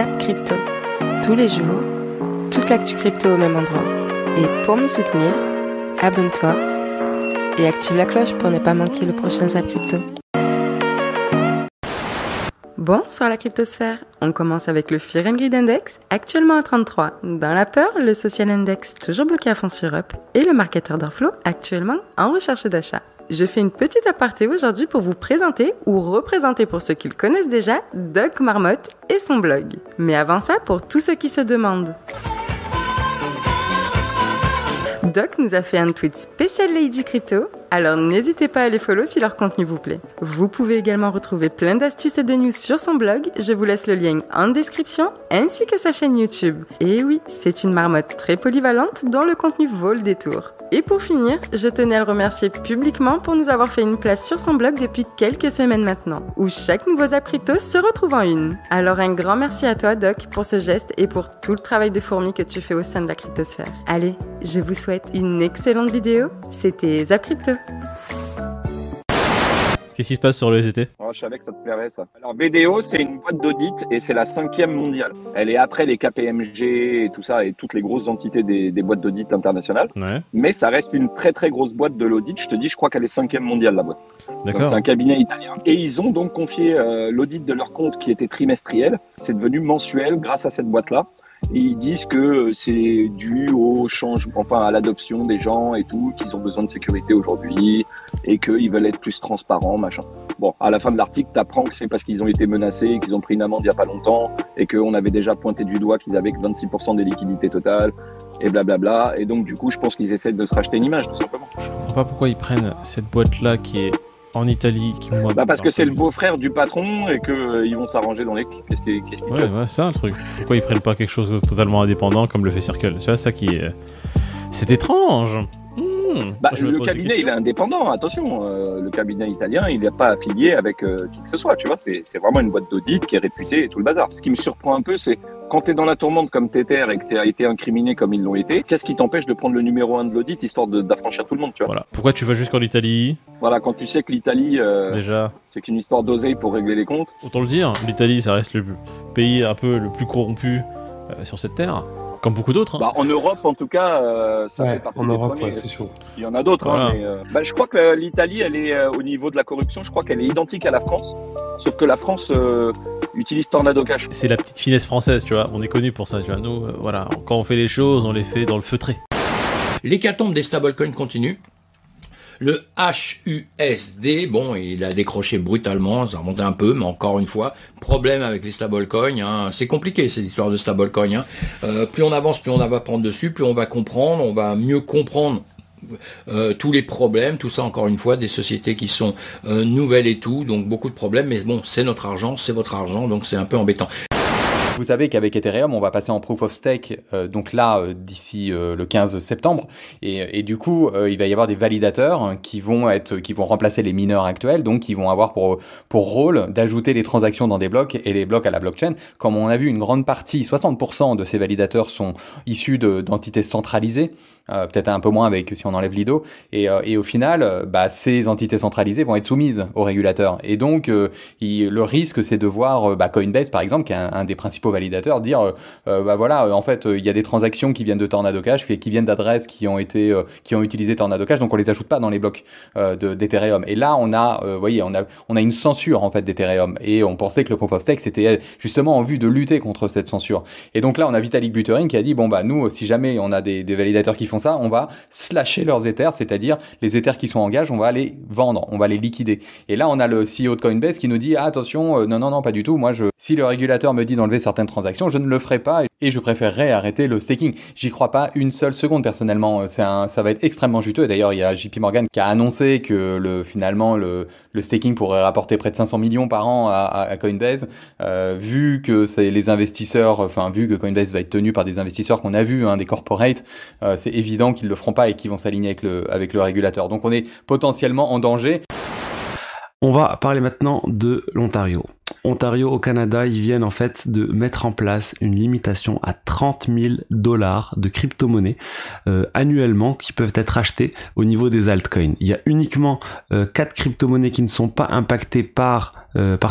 Zap Crypto. Tous les jours, toute l'actu crypto au même endroit. Et pour me soutenir, abonne-toi et active la cloche pour ne pas manquer le prochain Zap Crypto. Bonsoir la cryptosphère. On commence avec le Fear and Greed Index, actuellement à 33. Dans la peur, le Social Index, toujours bloqué à fond sur Up. Et le marketeur d'Orflow, actuellement en recherche d'achat. Je fais une petite aparté aujourd'hui pour vous présenter, ou représenter pour ceux qui le connaissent déjà, Doc Marmotte et son blog. Mais avant ça, pour tous ceux qui se demandent. Doc nous a fait un tweet spécial Lady Crypto, alors n'hésitez pas à les follow si leur contenu vous plaît. Vous pouvez également retrouver plein d'astuces et de news sur son blog, je vous laisse le lien en description, ainsi que sa chaîne YouTube. Et oui, c'est une marmotte très polyvalente dont le contenu vaut le détour. Et pour finir, je tenais à le remercier publiquement pour nous avoir fait une place sur son blog depuis quelques semaines maintenant, où chaque nouveau Zap Crypto se retrouve en une. Alors un grand merci à toi Doc pour ce geste et pour tout le travail de fourmi que tu fais au sein de la cryptosphère. Allez, je vous souhaite une excellente vidéo, c'était Zap Crypto. Qu'est-ce qui se passe sur le SCT? Oh, je savais que ça te plairait ça. Alors BDO, c'est une boîte d'audit et c'est la 5e mondiale. Elle est après les KPMG et tout ça et toutes les grosses entités des boîtes d'audit internationales. Ouais. Mais ça reste une très très grosse boîte de l'audit. Je te dis, je crois qu'elle est 5e mondiale la boîte. D'accord. Donc, c'est un cabinet italien. Et ils ont donc confié l'audit de leur compte qui était trimestriel. C'est devenu mensuel grâce à cette boîte-là. Et ils disent que c'est dû au changement, enfin à l'adoption des gens et tout, qu'ils ont besoin de sécurité aujourd'hui et qu'ils veulent être plus transparents, machin. Bon, à la fin de l'article, t'apprends que c'est parce qu'ils ont été menacés et qu'ils ont pris une amende il y a pas longtemps et qu'on avait déjà pointé du doigt qu'ils avaient que 26% des liquidités totales et blablabla. Et donc du coup, je pense qu'ils essaient de se racheter une image, tout simplement. Je comprends pas pourquoi ils prennent cette boîte-là qui est en Italie, qui moi. Bah parce que c'est le beau-frère du patron et que ils vont s'arranger dans les comptes. Qu'est-ce qu'ils Ouais, c'est un truc. Pourquoi ils prennent pas quelque chose de totalement indépendant comme le fait Circle? Tu vois, ça qui est. C'est étrange. Bah, le cabinet, il est indépendant, attention. Le cabinet italien, il n'est pas affilié avec qui que ce soit, tu vois. C'est vraiment une boîte d'audit qui est réputée et tout le bazar. Ce qui me surprend un peu, c'est quand tu es dans la tourmente comme Tether et que tu as été incriminé comme ils l'ont été, qu'est-ce qui t'empêche de prendre le numéro 1 de l'audit histoire d'affranchir tout le monde, tu vois? Voilà. Pourquoi tu vas jusqu'en Italie? Voilà, quand tu sais que l'Italie, déjà, c'est qu'une histoire d'oseille pour régler les comptes. Autant le dire, l'Italie, ça reste le pays un peu le plus corrompu sur cette terre. Comme beaucoup d'autres. Hein. Bah, en Europe, en tout cas, ça fait partie des premiers. Ouais, c'est sûr. Il y en a d'autres. Voilà. Hein, mais, je crois que l'Italie, elle est au niveau de la corruption, je crois qu'elle est identique à la France. Sauf que la France utilise Tornado Cash. C'est la petite finesse française, tu vois. On est connu pour ça, tu vois. Nous, voilà, quand on fait les choses, on les fait dans le feutré. L'hécatombe des stablecoins continue. Le HUSD, bon, il a décroché brutalement, ça remonte un peu, mais encore une fois, problème avec les stablecoins, hein. C'est compliqué cette histoire de stablecoins. Hein. Plus on avance, plus on va prendre dessus, plus on va comprendre, on va mieux comprendre tous les problèmes, tout ça encore une fois, des sociétés qui sont nouvelles et tout, donc beaucoup de problèmes, mais bon, c'est notre argent, c'est votre argent, donc c'est un peu embêtant. Vous savez qu'avec Ethereum, on va passer en Proof of Stake, donc là, d'ici le 15 septembre. Et du coup, il va y avoir des validateurs qui vont remplacer les mineurs actuels, donc qui vont avoir pour rôle d'ajouter les transactions dans des blocs et les blocs à la blockchain. Comme on a vu, une grande partie, 60% de ces validateurs sont issus d'entités centralisées, peut-être un peu moins avec si on enlève Lido. Et au final, ces entités centralisées vont être soumises aux régulateurs. Et donc, le risque, c'est de voir Coinbase, par exemple, qui est un des principaux validateurs, dire en fait il y a des transactions qui viennent de Tornado Cash, qui viennent d'adresses qui ont utilisé Tornado Cash, donc on les ajoute pas dans les blocs d'Ethereum. Et là on a une censure en fait d'Ethereum, et on pensait que le Proof of Stake c'était justement en vue de lutter contre cette censure. Et donc là on a Vitalik Buterin qui a dit nous si jamais on a des validateurs qui font ça, on va slasher leurs Ethers, c'est-à-dire les Ethers qui sont en gage, on va les vendre, on va les liquider. Et là on a le CEO de Coinbase qui nous dit attention, non pas du tout, si le régulateur me dit d'enlever certaines transactions, je ne le ferai pas et je préférerais arrêter le staking. J'y crois pas une seule seconde personnellement. Ça va être extrêmement juteux. Et d'ailleurs, il y a JP Morgan qui a annoncé que finalement le staking pourrait rapporter près de 500 millions par an à Coinbase, vu que c'est les investisseurs, vu que Coinbase va être tenu par des investisseurs qu'on a vu, des corporates, c'est évident qu'ils le feront pas et qu'ils vont s'aligner avec le régulateur. Donc on est potentiellement en danger. On va parler maintenant de l'Ontario. Ontario au Canada, ils viennent en fait de mettre en place une limitation à 30 000 $ de crypto-monnaies annuellement qui peuvent être achetées au niveau des altcoins. Il y a uniquement 4 crypto-monnaies qui ne sont pas impactées par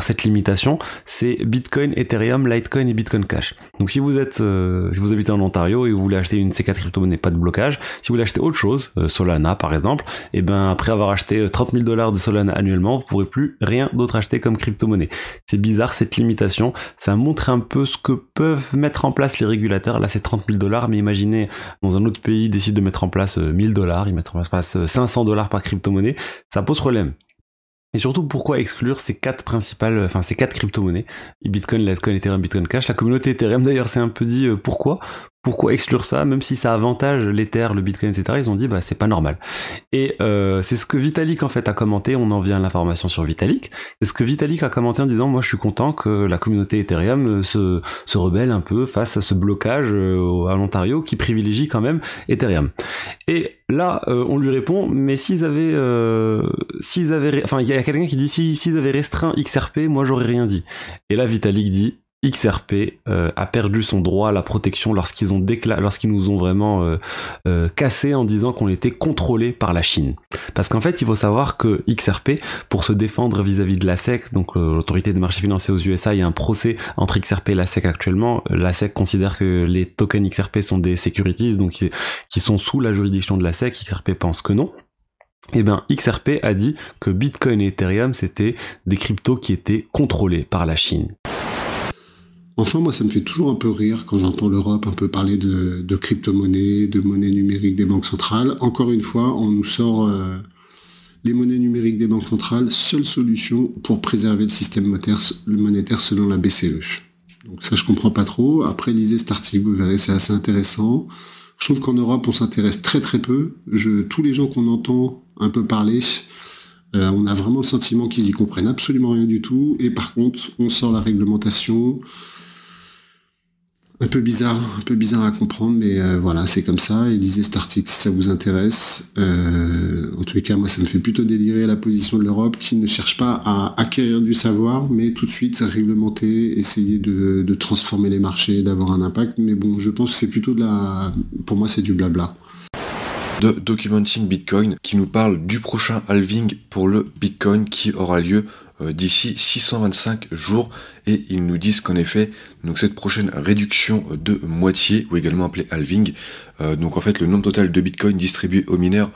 cette limitation, c'est Bitcoin, Ethereum, Litecoin et Bitcoin Cash. Donc si vous habitez en Ontario et vous voulez acheter une de ces 4 crypto-monnaies, pas de blocage. Si vous voulez acheter autre chose, Solana par exemple, et ben après avoir acheté 30 000 $ de Solana annuellement, vous pourrez plus rien d'autre acheter comme crypto-monnaie. C'est bizarre cette limitation, ça montre un peu ce que peuvent mettre en place les régulateurs. Là c'est 30 000 $, mais imaginez dans un autre pays ils décident de mettre en place 1 000 $, ils mettent en place 500 $ par crypto-monnaie, ça pose problème. Et surtout, pourquoi exclure ces 4 crypto-monnaies, Bitcoin, Litecoin, Ethereum, Bitcoin Cash. La communauté Ethereum d'ailleurs s'est un peu dit pourquoi exclure ça, même si ça avantage l'Ether, le Bitcoin, etc. Ils ont dit c'est pas normal. Et c'est ce que Vitalik en fait a commenté. On en vient à l'information sur Vitalik. C'est ce que Vitalik a commenté en disant moi je suis content que la communauté Ethereum se rebelle un peu face à ce blocage à l'Ontario qui privilégie quand même Ethereum. Et là on lui répond mais s'ils avaient il y a quelqu'un qui dit s'ils avaient restreint XRP, moi j'aurais rien dit. Et là Vitalik dit XRP a perdu son droit à la protection lorsqu'ils nous ont vraiment cassé en disant qu'on était contrôlé par la Chine. Parce qu'en fait, il faut savoir que XRP, pour se défendre vis-à-vis de la SEC, donc l'autorité des marchés financiers aux USA, il y a un procès entre XRP et la SEC actuellement. La SEC considère que les tokens XRP sont des securities, donc qui sont sous la juridiction de la SEC. XRP pense que non. Eh ben, XRP a dit que Bitcoin et Ethereum, c'était des cryptos qui étaient contrôlés par la Chine. Enfin, moi, ça me fait toujours un peu rire quand j'entends l'Europe un peu parler de crypto-monnaies, de monnaie numérique des banques centrales. Encore une fois, on nous sort les monnaies numériques des banques centrales, seule solution pour préserver le système monétaire selon la BCE. Donc ça, je comprends pas trop. Après, lisez cet article, vous verrez, c'est assez intéressant. Je trouve qu'en Europe, on s'intéresse très très peu. Tous les gens qu'on entend un peu parler, on a vraiment le sentiment qu'ils y comprennent absolument rien du tout. Et par contre, on sort la réglementation. Un peu bizarre à comprendre, mais voilà, c'est comme ça. Et lisez cet article si ça vous intéresse. En tous les cas, moi, ça me fait plutôt délirer la position de l'Europe qui ne cherche pas à acquérir du savoir, mais tout de suite réglementer, essayer de transformer les marchés, d'avoir un impact. Mais bon, je pense que c'est plutôt pour moi, c'est du blabla. De Documenting Bitcoin qui nous parle du prochain halving pour le Bitcoin qui aura lieu d'ici 625 jours et ils nous disent qu'en effet donc cette prochaine réduction de moitié ou également appelée halving donc en fait le nombre total de Bitcoin distribué aux mineurs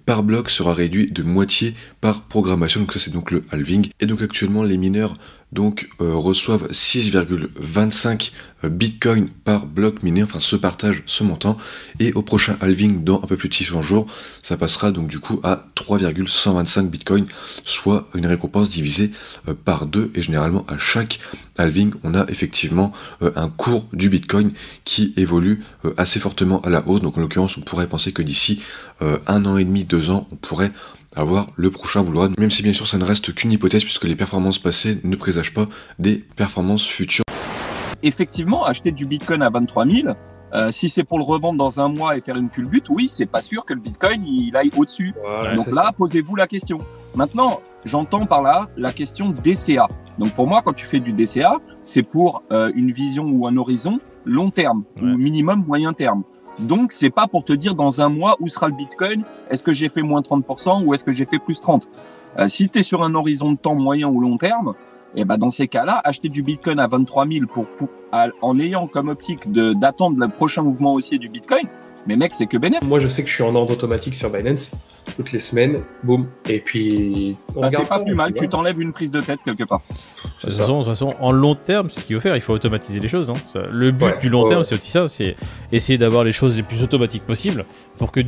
par bloc sera réduit de moitié par programmation, donc ça c'est donc le halving. Et donc actuellement les mineurs donc reçoivent 6,25 Bitcoin par bloc miné, enfin se partagent ce montant, et au prochain halving dans un peu plus de 600 jours ça passera donc du coup à 3,125 Bitcoin, soit une récompense divisée par 2, et généralement à chaque halving on a effectivement un cours du Bitcoin qui évolue assez fortement à la hausse. Donc en l'occurrence on pourrait penser que d'ici 1 an et demi, 2 ans on pourrait avoir le prochain bull run, même si bien sûr ça ne reste qu'une hypothèse puisque les performances passées ne présagent pas des performances futures. Effectivement, acheter du Bitcoin à 23 000, si c'est pour le revendre dans un mois et faire une culbute, oui, c'est pas sûr que le Bitcoin il aille au-dessus. Voilà, donc là, posez-vous la question. Maintenant, j'entends par là la question DCA. Donc pour moi, quand tu fais du DCA, c'est pour une vision ou un horizon long terme, ou minimum moyen terme. Donc, c'est pas pour te dire dans un mois où sera le Bitcoin, est-ce que j'ai fait moins 30% ou est-ce que j'ai fait plus 30%. Si tu es sur un horizon de temps moyen ou long terme, et ben dans ces cas-là, acheter du Bitcoin à 23 000 en ayant comme optique d'attendre le prochain mouvement haussier du Bitcoin, mais mec, c'est que bénéfice. Moi, je sais que je suis en ordre automatique sur Binance, toutes les semaines, boum, et puis... c'est pas plus mal, tu t'enlèves une prise de tête quelque part. De toute façon, en long terme, c'est ce qu'il faut faire, il faut automatiser les choses. Le but du long terme, c'est aussi ça, c'est essayer d'avoir les choses les plus automatiques possibles pour que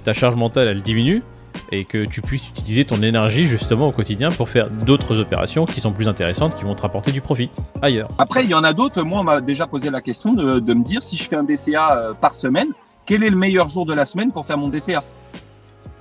ta charge mentale, elle diminue et que tu puisses utiliser ton énergie justement au quotidien pour faire d'autres opérations qui sont plus intéressantes, qui vont te rapporter du profit ailleurs. Après, il y en a d'autres. Moi, on m'a déjà posé la question de me dire si je fais un DCA par semaine, quel est le meilleur jour de la semaine pour faire mon DCA ?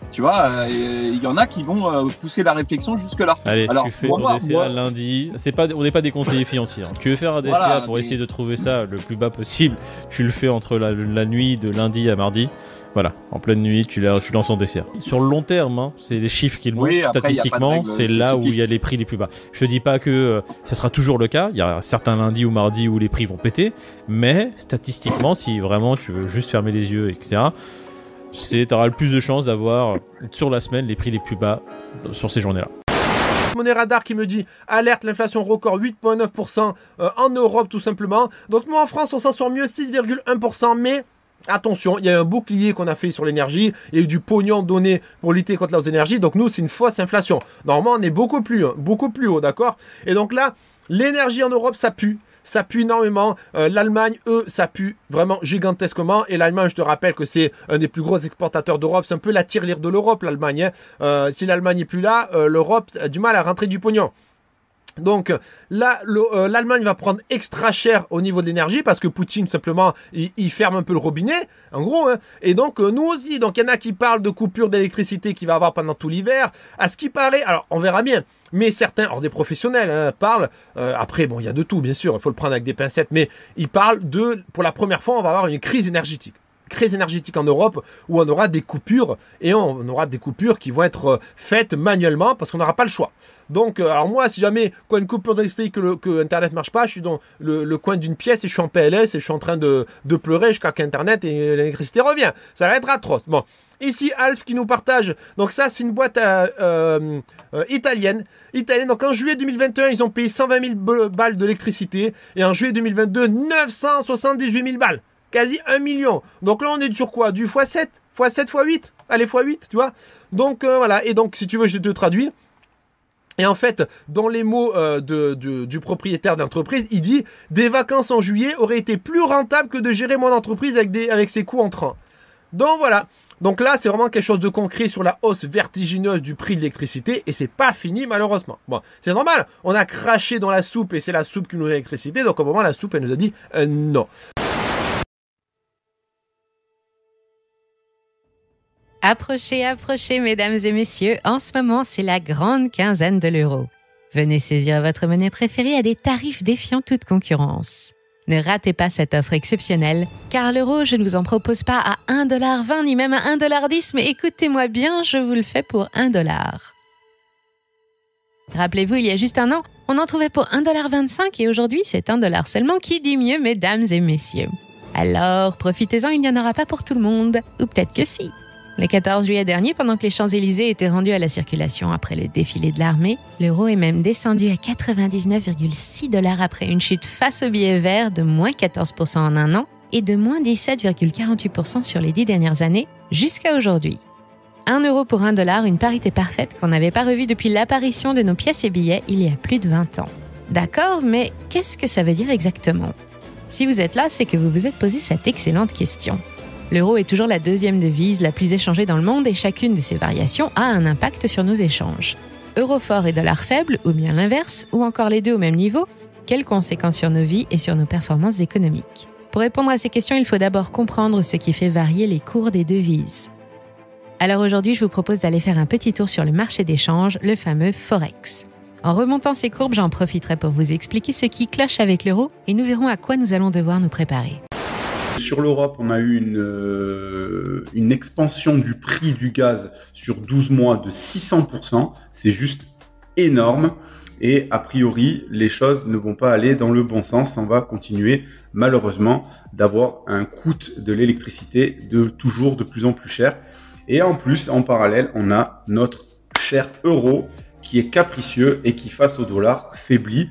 Tu vois, il y en a qui vont pousser la réflexion jusque-là. Allez, alors, tu fais ton DCA lundi. On n'est pas des conseillers financiers. Hein. Tu veux faire un DCA pour essayer de trouver ça le plus bas possible. Tu le fais entre la nuit de lundi à mardi. Voilà, en pleine nuit, tu lances ton DCA. Sur le long terme, hein, c'est les chiffres qui le montrent. Statistiquement, c'est là où il y a les prix les plus bas. Je te dis pas que ça sera toujours le cas. Il y a certains lundis ou mardis où les prix vont péter. Mais statistiquement, si vraiment tu veux juste fermer les yeux, etc., t'auras le plus de chances d'avoir sur la semaine les prix les plus bas sur ces journées-là. Monnaie Radar qui me dit alerte, l'inflation record 8,9% en Europe tout simplement. Donc nous en France on s'en sort mieux 6,1%, mais attention, il y a un bouclier qu'on a fait sur l'énergie, il y a eu du pognon donné pour lutter contre la hausse d'énergie, donc nous c'est une fausse inflation. Normalement on est beaucoup plus haut, d'accord? Et donc là, l'énergie en Europe ça pue. Ça pue énormément. L'Allemagne, eux, ça pue vraiment gigantesquement. Et l'Allemagne, je te rappelle que c'est un des plus gros exportateurs d'Europe. C'est un peu la tirelire de l'Europe, l'Allemagne. Hein. Si l'Allemagne n'est plus là, l'Europe a du mal à rentrer du pognon. Donc là, l'Allemagne va prendre extra cher au niveau de l'énergie parce que Poutine, simplement, il ferme un peu le robinet, en gros. Hein. Et donc, nous aussi. Donc, il y en a qui parlent de coupure d'électricité qu'il va avoir pendant tout l'hiver. À ce qui paraît, alors, on verra bien. Mais certains, alors des professionnels, parlent, après, bon, il y a de tout, bien sûr, il faut le prendre avec des pincettes, mais ils parlent pour la première fois, on va avoir une crise énergétique. Crise énergétique en Europe où on aura des coupures et on aura des coupures qui vont être faites manuellement parce qu'on n'aura pas le choix. Donc, alors moi, si jamais quand une coupure d'électricité que Internet marche pas, je suis dans le coin d'une pièce et je suis en PLS et je suis en train de pleurer jusqu'à qu'Internet et l'électricité revient. Ça va être atroce. Bon. Ici, Alf qui nous partage. Donc ça, c'est une boîte italienne. Donc en juillet 2021, ils ont payé 120 000 balles d'électricité. Et en juillet 2022, 978 000 balles. Quasi 1 million. Donc là, on est sur quoi? Du x7, x7, x8. Allez, x8, tu vois. Donc voilà. Et donc, si tu veux, je te traduis. Et en fait, dans les mots du propriétaire d'entreprise, il dit « Des vacances en juillet auraient été plus rentables que de gérer mon entreprise avec ses coûts entrants. » Donc voilà. Donc là, c'est vraiment quelque chose de concret sur la hausse vertigineuse du prix de l'électricité et c'est pas fini malheureusement. Bon, c'est normal, on a craché dans la soupe et c'est la soupe qui nous donne l'électricité, donc au moment la soupe, elle nous a dit non. Approchez, mesdames et messieurs, en ce moment, c'est la grande quinzaine de l'euro. Venez saisir votre monnaie préférée à des tarifs défiant toute concurrence. Ne ratez pas cette offre exceptionnelle, car l'euro, je ne vous en propose pas à 1,20$ ni même à 1,10$, mais écoutez-moi bien, je vous le fais pour 1$. Rappelez-vous, il y a juste un an, on en trouvait pour 1,25$ et aujourd'hui, c'est 1$ seulement. Qui dit mieux, mesdames et messieurs? Alors, profitez-en, il n'y en aura pas pour tout le monde. Ou peut-être que si. Le 14 juillet dernier, pendant que les Champs-Élysées étaient rendus à la circulation après le défilé de l'armée, l'euro est même descendu à 99,6$ après une chute face au billet vert de moins 14% en un an et de moins 17,48% sur les 10 dernières années, jusqu'à aujourd'hui. 1 euro pour 1$, une parité parfaite qu'on n'avait pas revue depuis l'apparition de nos pièces et billets il y a plus de 20 ans. D'accord, mais qu'est-ce que ça veut dire exactement? Si vous êtes là, c'est que vous vous êtes posé cette excellente question. L'euro est toujours la deuxième devise la plus échangée dans le monde et chacune de ces variations a un impact sur nos échanges. Euro fort et dollar faible, ou bien l'inverse, ou encore les deux au même niveau, quelles conséquences sur nos vies et sur nos performances économiques? Pour répondre à ces questions, il faut d'abord comprendre ce qui fait varier les cours des devises. Alors aujourd'hui, je vous propose d'aller faire un petit tour sur le marché d'échange, le fameux Forex. En remontant ces courbes, j'en profiterai pour vous expliquer ce qui cloche avec l'euro et nous verrons à quoi nous allons devoir nous préparer. Sur l'Europe, on a eu une expansion du prix du gaz sur 12 mois de 600%. C'est juste énorme. Et a priori, les choses ne vont pas aller dans le bon sens. On va continuer, malheureusement, d'avoir un coût de l'électricité toujours de plus en plus cher. Et en plus, en parallèle, on a notre cher euro qui est capricieux et qui, face au dollar, faiblit.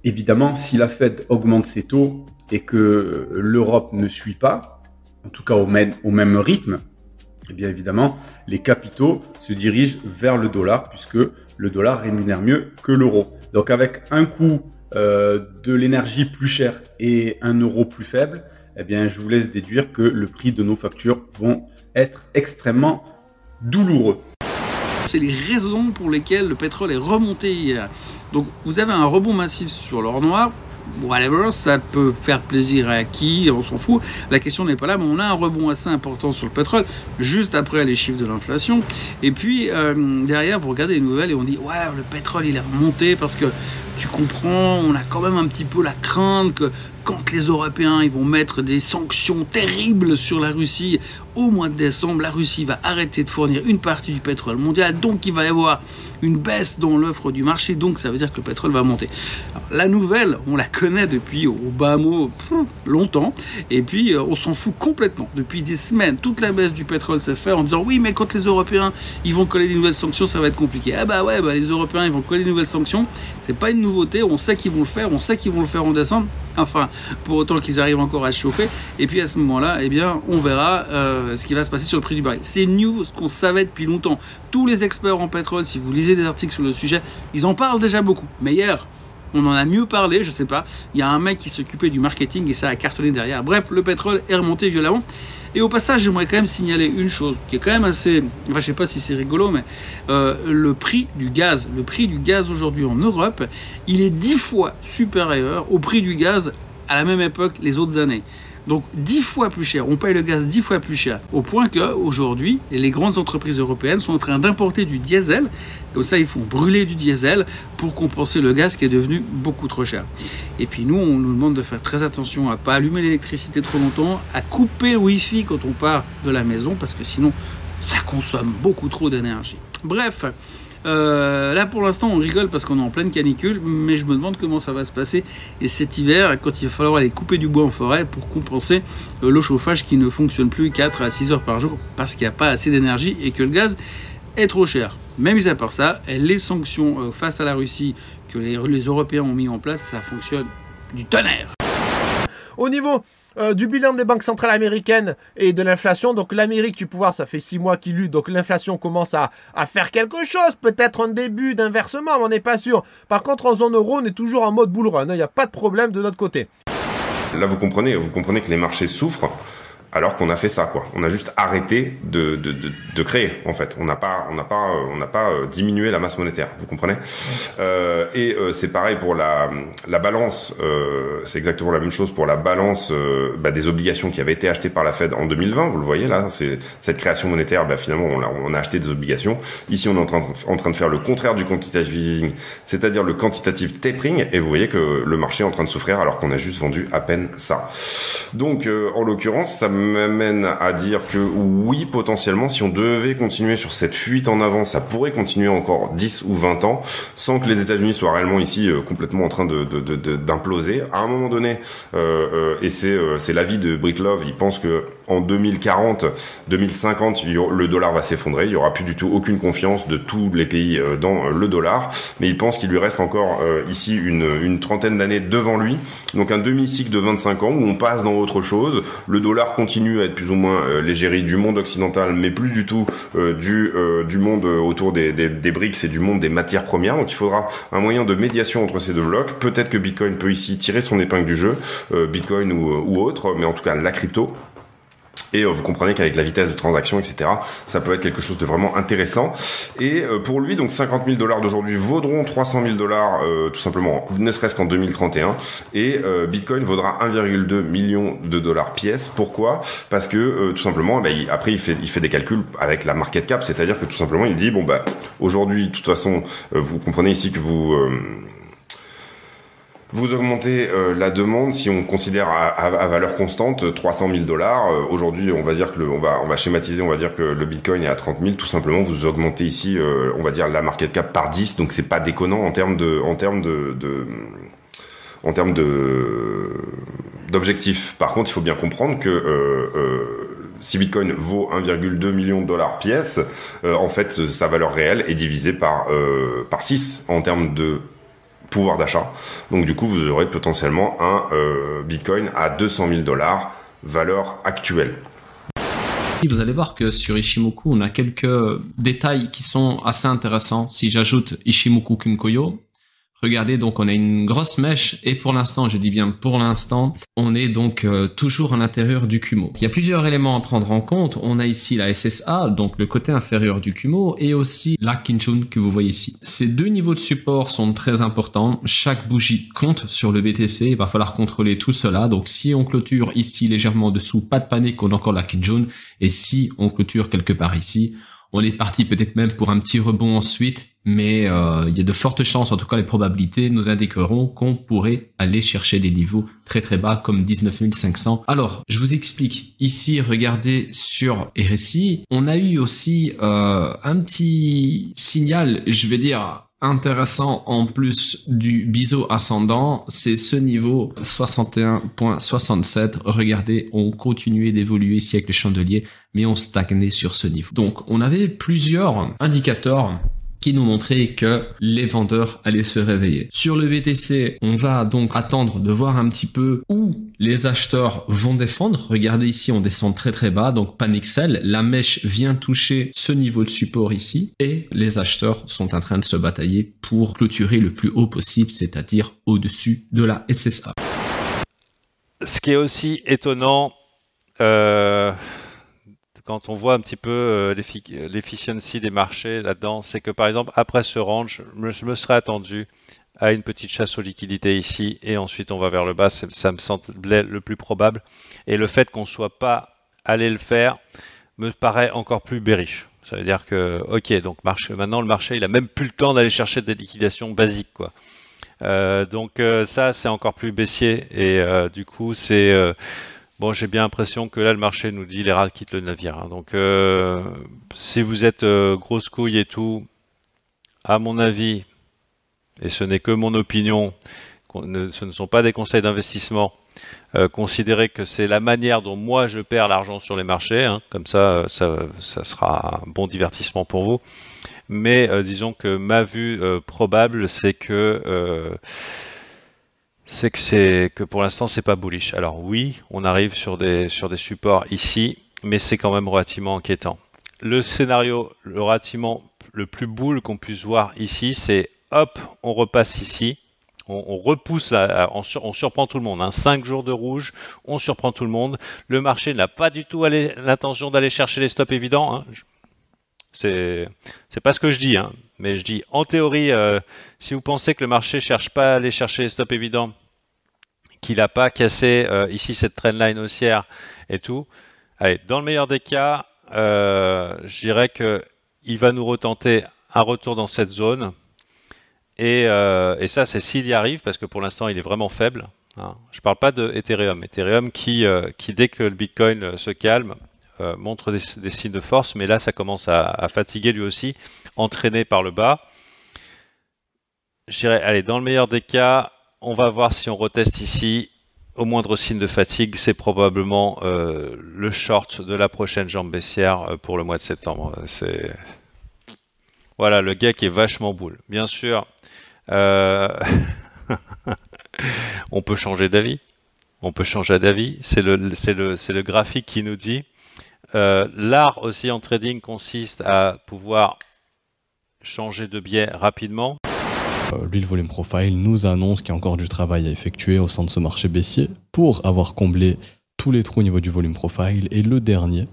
Évidemment, si la Fed augmente ses taux et que l'Europe ne suit pas, en tout cas au même rythme, eh bien évidemment, les capitaux se dirigent vers le dollar puisque le dollar rémunère mieux que l'euro. Donc avec un coût de l'énergie plus cher et un euro plus faible, eh bien je vous laisse déduire que le prix de nos factures vont être extrêmement douloureux. C'est les raisons pour lesquelles le pétrole est remonté hier. Donc vous avez un rebond massif sur l'or noir. whatever, ça peut faire plaisir à qui, on s'en fout. La question n'est pas là, mais on a un rebond assez important sur le pétrole, juste après les chiffres de l'inflation. Et puis, derrière, vous regardez les nouvelles et on dit, ouais, le pétrole, il est remonté parce que, tu comprends, on a quand même un petit peu la crainte que quand les Européens ils vont mettre des sanctions terribles sur la Russie, au mois de décembre, la Russie va arrêter de fournir une partie du pétrole mondial, donc il va y avoir une baisse dans l'offre du marché, donc ça veut dire que le pétrole va monter. Alors, la nouvelle, on la connaît depuis au bas mot longtemps, et puis on s'en fout complètement. Depuis des semaines, toute la baisse du pétrole s'est faite en disant oui, mais quand les Européens ils vont coller des nouvelles sanctions, ça va être compliqué. Ah bah ouais, les Européens ils vont coller des nouvelles sanctions, c'est pas une nouveauté, on sait qu'ils vont le faire, on sait qu'ils vont le faire en décembre, enfin, pour autant qu'ils arrivent encore à se chauffer, et puis à ce moment-là, eh bien, on verra ce qui va se passer sur le prix du baril. C'est new, ce qu'on savait depuis longtemps. Tous les experts en pétrole, si vous lisez des articles sur le sujet, ils en parlent déjà beaucoup. Mais hier, on en a mieux parlé, je sais pas, il y a un mec qui s'occupait du marketing et ça a cartonné derrière. Bref, le pétrole est remonté violemment. Et au passage, j'aimerais quand même signaler une chose qui est quand même assez, enfin je sais pas si c'est rigolo, mais le prix du gaz aujourd'hui en Europe, il est 10 fois supérieur au prix du gaz à la même époque les autres années. Donc 10 fois plus cher, on paye le gaz 10 fois plus cher, au point qu'aujourd'hui, les grandes entreprises européennes sont en train d'importer du diesel, comme ça ils font brûler du diesel pour compenser le gaz qui est devenu beaucoup trop cher. Et puis nous, on nous demande de faire très attention à ne pas allumer l'électricité trop longtemps, à couper le wifi quand on part de la maison, parce que sinon ça consomme beaucoup trop d'énergie. Bref, là pour l'instant on rigole parce qu'on est en pleine canicule, mais je me demande comment ça va se passer et cet hiver quand il va falloir aller couper du bois en forêt pour compenser le chauffage qui ne fonctionne plus 4 à 6 heures par jour parce qu'il n'y a pas assez d'énergie et que le gaz est trop cher. Mais mis à part ça, les sanctions face à la Russie que les Européens ont mis en place, ça fonctionne du tonnerre. Au niveau du bilan des banques centrales américaines et de l'inflation, donc l'Amérique, tu peux voir, ça fait 6 mois qu'il lutte, donc l'inflation commence à faire quelque chose, peut-être un début d'inversement, mais on n'est pas sûr. Par contre, en zone euro, on est toujours en mode bull run, il n'y a pas de problème de notre côté. Là, vous comprenez que les marchés souffrent. Alors qu'on a fait ça, quoi. On a juste arrêté de créer, en fait. On n'a pas diminué la masse monétaire. Vous comprenez? C'est pareil pour la balance. C'est exactement la même chose pour la balance des obligations qui avaient été achetées par la Fed en 2020. Vous le voyez là, c'est cette création monétaire. Finalement, on a acheté des obligations. Ici, on est en train de faire le contraire du quantitative easing, c'est-à-dire le quantitative tapering. Et vous voyez que le marché est en train de souffrir alors qu'on a juste vendu à peine ça. Donc, en l'occurrence, ça m'amène à dire que oui, potentiellement, si on devait continuer sur cette fuite en avant, ça pourrait continuer encore 10 ou 20 ans sans que les États-Unis soient réellement ici complètement en train d'imploser. À un moment donné, et c'est l'avis de Bricklow, il pense que en 2040, 2050, le dollar va s'effondrer, il y aura plus du tout aucune confiance de tous les pays dans le dollar, mais il pense qu'il lui reste encore ici une trentaine d'années devant lui, donc un demi-cycle de 25 ans où on passe dans autre chose. Le dollar continue à être plus ou moins l'égérie du monde occidental, mais plus du tout du monde autour des BRICS et du monde des matières premières. Donc il faudra un moyen de médiation entre ces deux blocs. Peut-être que Bitcoin peut ici tirer son épingle du jeu, Bitcoin ou autre, mais en tout cas la crypto. Et vous comprenez qu'avec la vitesse de transaction, etc., ça peut être quelque chose de vraiment intéressant. Et pour lui, donc 50 000 $ d'aujourd'hui vaudront 300 000 $, tout simplement, ne serait-ce qu'en 2031. Et Bitcoin vaudra 1,2 million de dollars pièce. Pourquoi? Parce que tout simplement, après il fait des calculs avec la market cap, c'est-à-dire que tout simplement il dit aujourd'hui, de toute façon, vous comprenez ici que vous augmentez la demande si on considère à valeur constante 300 000 $. Aujourd'hui, on va dire que on va schématiser, on va dire que le Bitcoin est à 30 000. Tout simplement, vous augmentez ici, on va dire la market cap par 10. Donc c'est pas déconnant en termes d'objectifs. Par contre, il faut bien comprendre que si Bitcoin vaut 1,2 million de dollars pièce, en fait, sa valeur réelle est divisée par 6 en termes de pouvoir d'achat. Donc du coup, vous aurez potentiellement un Bitcoin à 200 000 $, valeur actuelle. Vous allez voir que sur Ichimoku, on a quelques détails qui sont assez intéressants. Si j'ajoute Ichimoku Kinkoyo, Regardez, donc on a une grosse mèche et pour l'instant, je dis bien pour l'instant, on est donc toujours à l'intérieur du Kumo. Il y a plusieurs éléments à prendre en compte. On a ici la SSA, donc le côté inférieur du Kumo, et aussi la Kinjun que vous voyez ici. Ces deux niveaux de support sont très importants. Chaque bougie compte sur le BTC. Il va falloir contrôler tout cela. Donc si on clôture ici légèrement dessous, pas de panique, on a encore la Kinjun. Et si on clôture quelque part ici, on est parti peut-être même pour un petit rebond ensuite, mais il y a de fortes chances, en tout cas les probabilités nous indiqueront qu'on pourrait aller chercher des niveaux très très bas comme 19 500. Alors, je vous explique. Ici, regardez sur RSI, on a eu aussi un petit signal, je vais dire, intéressant en plus du biseau ascendant, c'est ce niveau 61.67. Regardez, on continuait d'évoluer ici avec le chandelier, mais on stagnait sur ce niveau. Donc, on avait plusieurs indicateurs qui nous montraient que les vendeurs allaient se réveiller. Sur le BTC, on va donc attendre de voir un petit peu où les acheteurs vont défendre. Regardez ici, on descend très très bas, donc panic sell. La mèche vient toucher ce niveau de support ici et les acheteurs sont en train de se batailler pour clôturer le plus haut possible, c'est-à-dire au-dessus de la SSA. Ce qui est aussi étonnant, quand on voit un petit peu l'efficiency des marchés là-dedans, c'est que par exemple, après ce range, je me serais attendu à une petite chasse aux liquidités ici, et ensuite on va vers le bas, ça me semblait le plus probable. Et le fait qu'on ne soit pas allé le faire me paraît encore plus bearish. Ça veut dire que, ok, donc maintenant le marché, il a même plus le temps d'aller chercher des liquidations basiques, quoi. Donc ça, c'est encore plus baissier, et du coup, c'est... bon, j'ai bien l'impression que là, le marché nous dit les rats quittent le navire. Hein. Donc, si vous êtes grosse couille et tout, à mon avis, et ce n'est que mon opinion, ce ne sont pas des conseils d'investissement, considérez que c'est la manière dont moi je perds l'argent sur les marchés. Hein. Comme ça sera un bon divertissement pour vous. Mais disons que ma vue probable, c'est que... que pour l'instant c'est pas bullish. Alors oui, on arrive sur des supports ici, mais c'est quand même relativement inquiétant. Le scénario relativement le plus bull qu'on puisse voir ici, c'est hop, on repasse ici, on repousse, on surprend tout le monde. Hein. 5 jours de rouge, on surprend tout le monde. Le marché n'a pas du tout l'intention d'aller chercher les stops évidents. Hein. C'est pas ce que je dis, hein, mais je dis en théorie, si vous pensez que le marché cherche pas à aller chercher les stops évidents, qu'il n'a pas cassé ici cette trendline haussière et tout, allez, dans le meilleur des cas, je dirais que il va nous retenter un retour dans cette zone, et ça c'est s'il y arrive, parce que pour l'instant il est vraiment faible. Hein. Je parle pas de Ethereum qui dès que le Bitcoin se calme, montre des signes de force, mais là ça commence à fatiguer lui aussi, entraîné par le bas. Je dirais, allez, dans le meilleur des cas, on va voir si on reteste ici. Au moindre signe de fatigue, c'est probablement le short de la prochaine jambe baissière pour le mois de septembre. Voilà, le gars qui est vachement bull. Bien sûr, on peut changer d'avis. C'est le graphique qui nous dit. L'art aussi en trading consiste à pouvoir changer de biais rapidement. Lui, le volume profile nous annonce qu'il y a encore du travail à effectuer au sein de ce marché baissier pour avoir comblé tous les trous au niveau du volume profile, et le dernier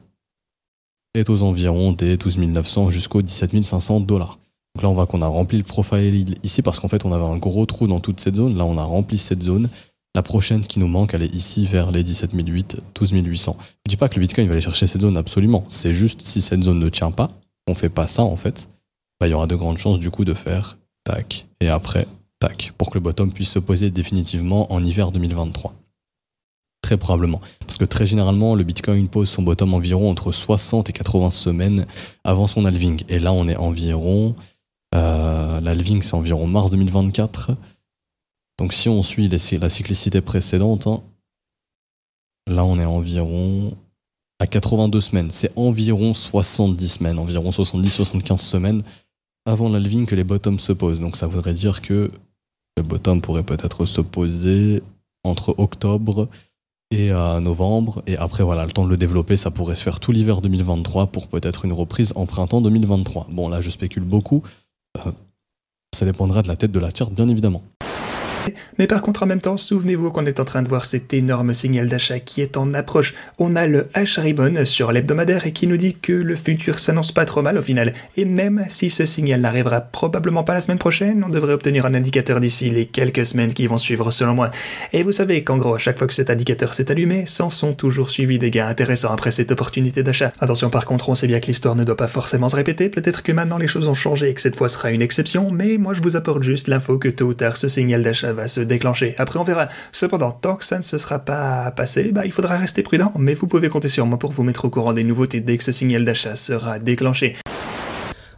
est aux environs des 12 900 jusqu'aux 17 500 $. Donc là, on voit qu'on a rempli le profile ici parce qu'en fait, on avait un gros trou dans toute cette zone. Là, on a rempli cette zone. La prochaine qui nous manque, elle est ici vers les 17 800, 12 800. Je dis pas que le Bitcoin va aller chercher cette zone, absolument. C'est juste si cette zone ne tient pas, on fait pas ça en fait, bah, il y aura de grandes chances du coup de faire tac, et après tac, pour que le bottom puisse se poser définitivement en hiver 2023. Très probablement. Parce que très généralement, le Bitcoin pose son bottom environ entre 60 et 80 semaines avant son halving. Et là, on est environ... l'halving, c'est environ mars 2024. Donc si on suit la cyclicité précédente, hein, là, on est environ à 82 semaines. C'est environ 70 semaines, environ 70-75 semaines avant l'halving que les bottoms se posent. Donc ça voudrait dire que le bottom pourrait peut-être se poser entre octobre et novembre, et après voilà, le temps de le développer, ça pourrait se faire tout l'hiver 2023 pour peut-être une reprise en printemps 2023. Bon là je spécule beaucoup, Ça dépendra de la tête de la charte, bien évidemment. Mais par contre, en même temps, souvenez-vous qu'on est en train de voir cet énorme signal d'achat qui est en approche. On a le H-Ribbon sur l'hebdomadaire et qui nous dit que le futur s'annonce pas trop mal au final. Et même si ce signal n'arrivera probablement pas la semaine prochaine, on devrait obtenir un indicateur d'ici les quelques semaines qui vont suivre selon moi. Et vous savez qu'en gros, à chaque fois que cet indicateur s'est allumé, s'en sont toujours suivis des gains intéressants après cette opportunité d'achat. Attention par contre, on sait bien que l'histoire ne doit pas forcément se répéter, peut-être que maintenant les choses ont changé et que cette fois sera une exception, mais moi je vous apporte juste l'info que tôt ou tard ce signal d'achat va se déclencher. Après on verra. Cependant, tant que ça ne se sera pas passé, il faudra rester prudent, mais vous pouvez compter sur moi pour vous mettre au courant des nouveautés dès que ce signal d'achat sera déclenché.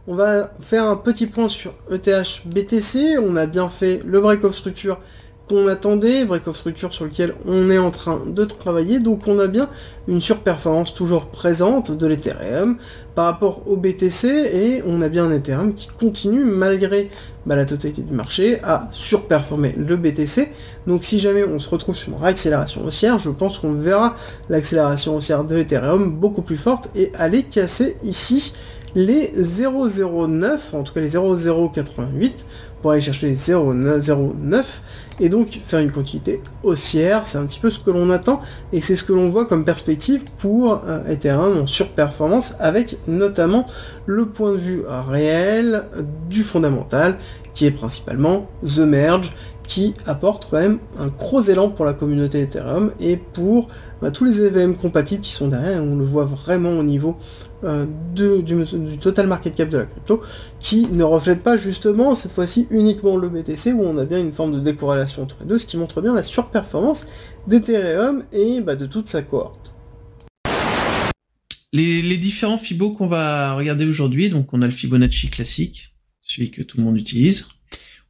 On va faire un petit point sur ETH BTC. On a bien fait le break of structure qu'on attendait, break of structure sur lequel on est en train de travailler, donc on a bien une surperformance toujours présente de l'Ethereum par rapport au BTC, et on a bien un Ethereum qui continue malgré la totalité du marché à surperformer le BTC. Donc si jamais on se retrouve sur une réaccélération haussière, je pense qu'on verra l'accélération haussière de l'Ethereum beaucoup plus forte et aller casser ici les 0,09, en tout cas les 0,088, pour aller chercher les 0,09, et donc faire une continuité haussière. C'est un petit peu ce que l'on attend, et c'est ce que l'on voit comme perspective pour Ethereum en surperformance, avec notamment le point de vue réel du fondamental, qui est principalement The Merge, qui apporte quand même un gros élan pour la communauté Ethereum et pour tous les EVM compatibles qui sont derrière. On le voit vraiment au niveau du total market cap de la crypto, qui ne reflète pas justement cette fois-ci uniquement le BTC, où on a bien une forme de décorrélation entre les deux, ce qui montre bien la surperformance d'Ethereum et de toute sa cohorte. Les différents Fibos qu'on va regarder aujourd'hui, donc on a le Fibonacci classique, celui que tout le monde utilise.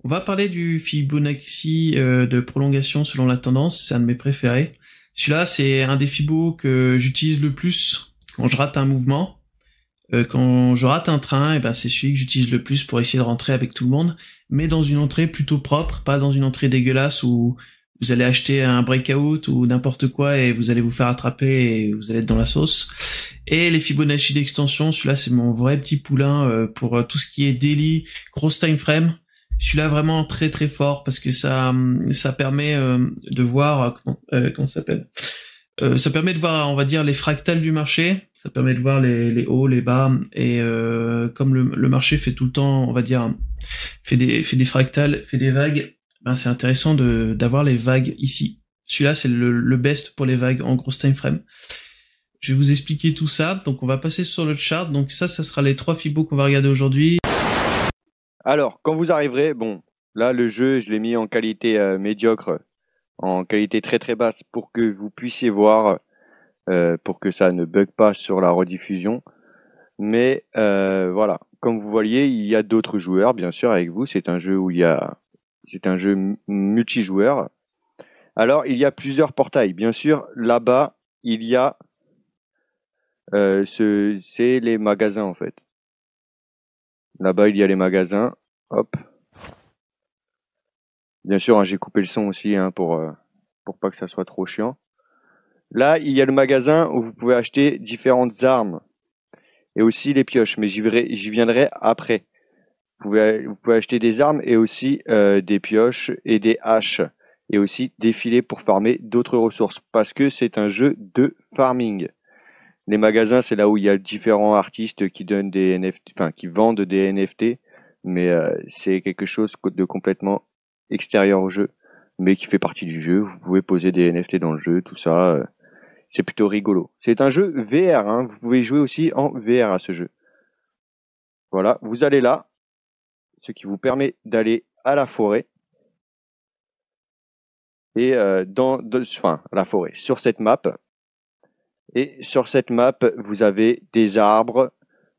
On va parler du Fibonacci de prolongation selon la tendance, c'est un de mes préférés. Celui-là, c'est un des Fibos que j'utilise le plus quand je rate un mouvement. Quand je rate un train, c'est celui que j'utilise le plus pour essayer de rentrer avec tout le monde, mais dans une entrée plutôt propre, pas dans une entrée dégueulasse où vous allez acheter un breakout ou n'importe quoi et vous allez vous faire attraper et vous allez être dans la sauce. Et les Fibonacci d'extension, celui-là, c'est mon vrai petit poulain pour tout ce qui est daily, grosse time frame. Celui-là vraiment très très fort parce que ça permet de voir comment ça s'appelle. Ça permet de voir, on va dire, les fractales du marché. Ça permet de voir les hauts, les bas, et comme le marché fait tout le temps, on va dire, fait des fractales, fait des vagues. C'est intéressant d'avoir les vagues ici. Celui-là, c'est le best pour les vagues en grosse time frame. Je vais vous expliquer tout ça. Donc, on va passer sur le chart. Donc ça sera les 3 Fibos qu'on va regarder aujourd'hui. Alors, quand vous arriverez, là, le jeu, je l'ai mis en qualité médiocre, en qualité très très basse, pour que vous puissiez voir, pour que ça ne bug pas sur la rediffusion. Mais voilà, comme vous voyez, il y a d'autres joueurs, bien sûr, avec vous. C'est un jeu c'est un jeu multijoueur. Alors, il y a plusieurs portails. Bien sûr, là-bas, il y a c'est les magasins en fait. Là-bas, il y a les magasins. Hop. Bien sûr, j'ai coupé le son aussi pour pas que ça soit trop chiant. Là, il y a le magasin où vous pouvez acheter différentes armes et aussi les pioches, mais j'y viendrai après. Vous pouvez acheter des armes et aussi des pioches et des haches et aussi des filets pour farmer d'autres ressources parce que c'est un jeu de farming. Les magasins, c'est là où il y a différents artistes qui donnent des NFT, qui vendent des NFT, mais c'est quelque chose de complètement extérieur au jeu, mais qui fait partie du jeu. Vous pouvez poser des NFT dans le jeu, tout ça, c'est plutôt rigolo. C'est un jeu VR, vous pouvez jouer aussi en VR à ce jeu. Voilà, vous allez là, ce qui vous permet d'aller à la forêt, et la forêt, sur cette map. Et sur cette map, vous avez des arbres,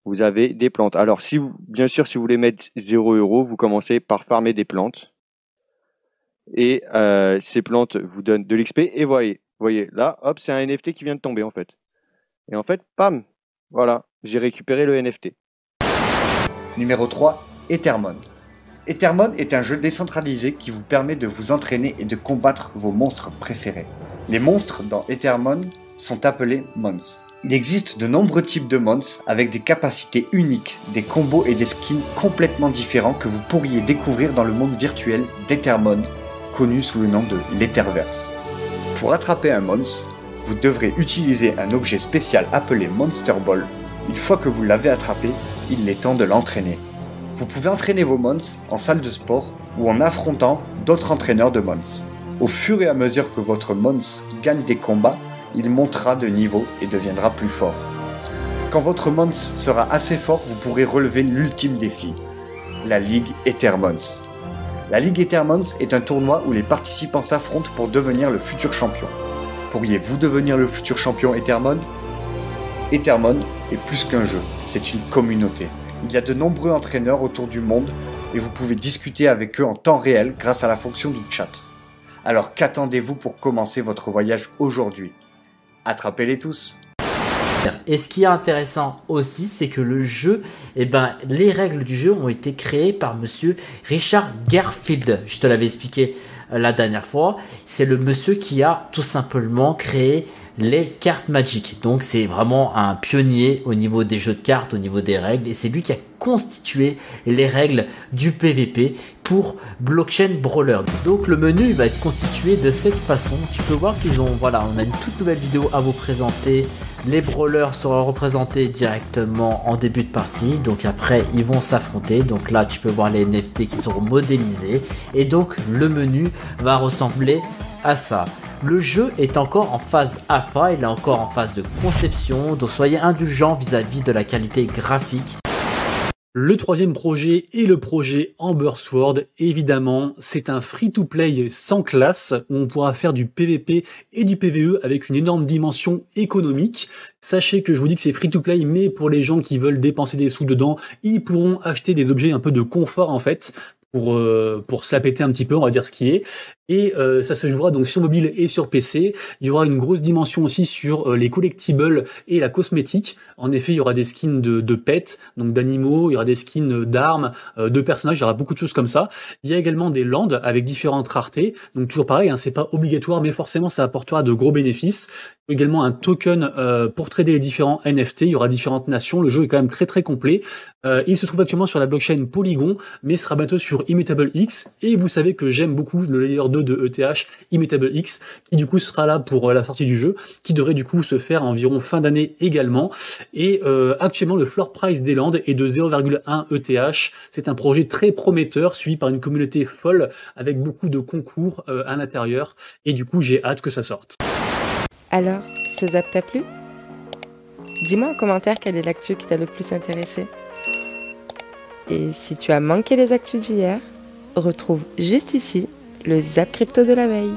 vous avez des plantes. Alors, bien sûr, si vous voulez mettre 0 €, vous commencez par farmer des plantes. Et ces plantes vous donnent de l'XP. Et voyez, là, hop, c'est un NFT qui vient de tomber, en fait. Et en fait, pam, voilà, j'ai récupéré le NFT. Numéro 3, Ethermon. Ethermon est un jeu décentralisé qui vous permet de vous entraîner et de combattre vos monstres préférés. Les monstres dans Ethermon sont appelés Mons. Il existe de nombreux types de mons avec des capacités uniques, des combos et des skins complètement différents que vous pourriez découvrir dans le monde virtuel d'Ethermon, connu sous le nom de l'Etherverse. Pour attraper un mons, vous devrez utiliser un objet spécial appelé Monster Ball. Une fois que vous l'avez attrapé, il est temps de l'entraîner. Vous pouvez entraîner vos mons en salle de sport ou en affrontant d'autres entraîneurs de mons. Au fur et à mesure que votre mons gagne des combats, il montera de niveau et deviendra plus fort. Quand votre mons sera assez fort, vous pourrez relever l'ultime défi, la Ligue Ethermons. La Ligue Ethermons est un tournoi où les participants s'affrontent pour devenir le futur champion. Pourriez-vous devenir le futur champion Ethermon ? Ethermon est plus qu'un jeu, c'est une communauté. Il y a de nombreux entraîneurs autour du monde et vous pouvez discuter avec eux en temps réel grâce à la fonction du chat. Alors qu'attendez-vous pour commencer votre voyage aujourd'hui ? Attrapez-les tous. Et ce qui est intéressant aussi, c'est que le jeu, les règles du jeu ont été créées par monsieur Richard Garfield. Je te l'avais expliqué la dernière fois. C'est le monsieur qui a tout simplement créé les cartes Magic. Donc c'est vraiment un pionnier au niveau des jeux de cartes, au niveau des règles, et c'est lui qui a constitué les règles du PVP pour Blockchain Brawler. Donc le menu va être constitué de cette façon. Tu peux voir qu'ils ont, on a une toute nouvelle vidéo à vous présenter. Les brawlers seront représentés directement en début de partie, donc après ils vont s'affronter. Donc là tu peux voir les NFT qui seront modélisés, et donc le menu va ressembler à ça. Le jeu est encore en phase alpha, il est encore en phase de conception, donc soyez indulgents vis-à-vis de la qualité graphique. Le troisième projet est le projet Amber Sword. Évidemment, c'est un free-to-play sans classe où on pourra faire du PVP et du PVE avec une énorme dimension économique. Sachez que je vous dis que c'est free-to-play, mais pour les gens qui veulent dépenser des sous dedans, ils pourront acheter des objets un peu de confort en fait, pour se la péter un petit peu, on va dire ce qui est. Et ça se jouera donc sur mobile et sur PC. Il y aura une grosse dimension aussi sur les collectibles et la cosmétique. En effet, il y aura des skins de pets, donc d'animaux, il y aura des skins d'armes, de personnages, il y aura beaucoup de choses comme ça. Il y a également des lands avec différentes raretés. Donc toujours pareil, c'est pas obligatoire, mais forcément ça apportera de gros bénéfices. Également un token pour trader les différents NFT. Il y aura différentes nations. Le jeu est quand même très très complet. Il se trouve actuellement sur la blockchain Polygon, mais sera bientôt sur Immutable X. Et vous savez que j'aime beaucoup le layer 2 de ETH, Immutable X, qui du coup sera là pour la sortie du jeu, qui devrait du coup se faire environ fin d'année également. Et actuellement le floor price des lands est de 0,1 ETH. C'est un projet très prometteur, suivi par une communauté folle avec beaucoup de concours à l'intérieur. Et du coup j'ai hâte que ça sorte. Alors, ce zap t'a plu ? Dis-moi en commentaire quelle est l'actu qui t'a le plus intéressé. Et si tu as manqué les actus d'hier, retrouve juste ici le zap crypto de la veille.